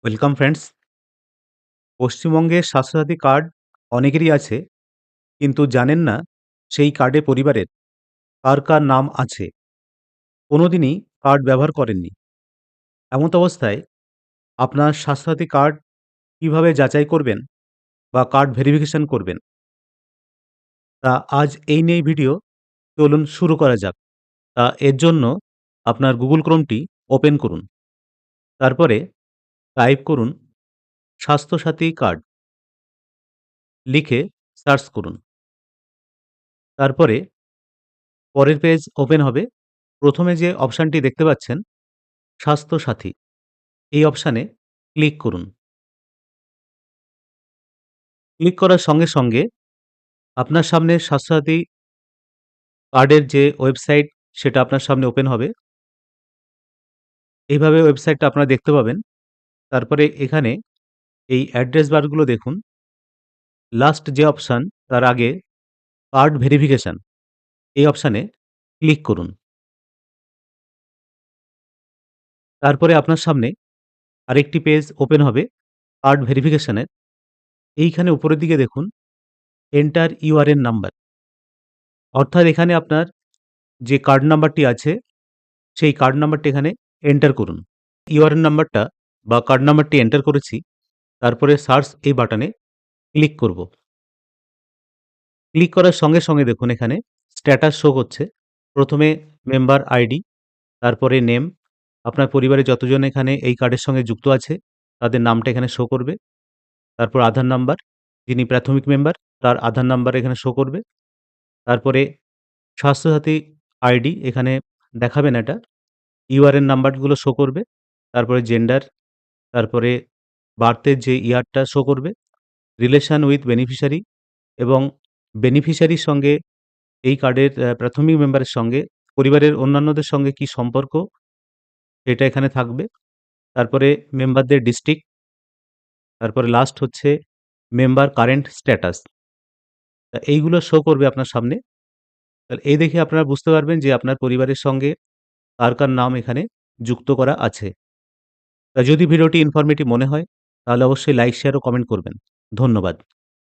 Welcome friends. পশ্চিমবঙ্গে Swasthya Sathi card অনেকেরই আছে, কিন্তু জানেন না সেই কার্ডে পরিবারের কার কার নাম আছে। কোনোদিনই কার্ড ব্যবহার করেননি। এমত অবস্থায় আপনার স্বাস্থ্যসাথী কার্ড কিভাবে যাচাই করবেন বা কার্ড ভেরিফিকেশন করবেন, তা আজ এই নিয়েই ভিডিও। চলুন শুরু করা যাক। এর জন্য আপনার গুগল ক্রোমটি ওপেন করুন। তারপরে টাইপ করুন স্বাস্থ্যসাথী কার্ড, লিখে সার্চ করুন। তারপরে পরের পেজ ওপেন হবে। প্রথমে যে অপশানটি দেখতে পাচ্ছেন স্বাস্থ্যসাথী, এই অপশানে ক্লিক করুন। ক্লিক করার সঙ্গে সঙ্গে আপনার সামনে স্বাস্থ্যসাথী কার্ডের যে ওয়েবসাইট, সেটা আপনার সামনে ওপেন হবে। এইভাবে ওয়েবসাইটটা আপনারা দেখতে পাবেন। তারপরে এখানে এই অ্যাড্রেস বারগুলো দেখুন। লাস্ট যে অপশান, তার আগে কার্ড ভেরিফিকেশন, এই অপশানে ক্লিক করুন। তারপরে আপনার সামনে আরেকটি পেজ ওপেন হবে কার্ড ভেরিফিকেশনের। এইখানে উপরের দিকে দেখুন এন্টার ইউআরএন নাম্বার, অর্থাৎ এখানে আপনার যে কার্ড নাম্বারটি আছে সেই কার্ড নাম্বারটি এখানে এন্টার করুন। ইউআরএন নাম্বারটা বা কার্ড নাম্বারটি এন্টার করেছি। তারপরে সার্চ এই বাটনে ক্লিক করব। ক্লিক করার সঙ্গে সঙ্গে দেখুন এখানে স্ট্যাটাস শো করছে। প্রথমে মেম্বার আইডি, তারপরে নেম, আপনার পরিবারে যতজন এখানে এই কার্ডের সঙ্গে যুক্ত আছে তাদের নামটা এখানে শো করবে। তারপর আধার নাম্বার, যিনি প্রাথমিক মেম্বার তার আধার নাম্বার এখানে শো করবে। তারপরে স্বাস্থ্যসাথী আইডি এখানে দেখাবেন এটা। ইউআরএন নাম্বারগুলো শো করবে। তারপরে জেন্ডার, তারপরে বার্থের যে ইয়ারটা শো করবে। রিলেশন উইথ বেনিফিশিয়ারি এবং বেনিফিশিয়ারির সঙ্গে এই কার্ডের প্রাথমিক মেম্বারের সঙ্গে পরিবারের অন্যান্যদের সঙ্গে কি সম্পর্ক, এটা এখানে থাকবে। তারপরে মেম্বারদের ডিস্ট্রিক্ট, তারপরে লাস্ট হচ্ছে মেম্বার কারেন্ট স্ট্যাটাস। এইগুলো শো করবে আপনার সামনে। তাহলে এই দেখে আপনারা বুঝতে পারবেন যে আপনার পরিবারের সঙ্গে কার কার নাম এখানে যুক্ত করা আছে। যদি ভিডিওটি ইনফরমেটিভ মনে হয় তাহলে অবশ্যই লাইক, শেয়ার ও কমেন্ট করবেন। ধন্যবাদ।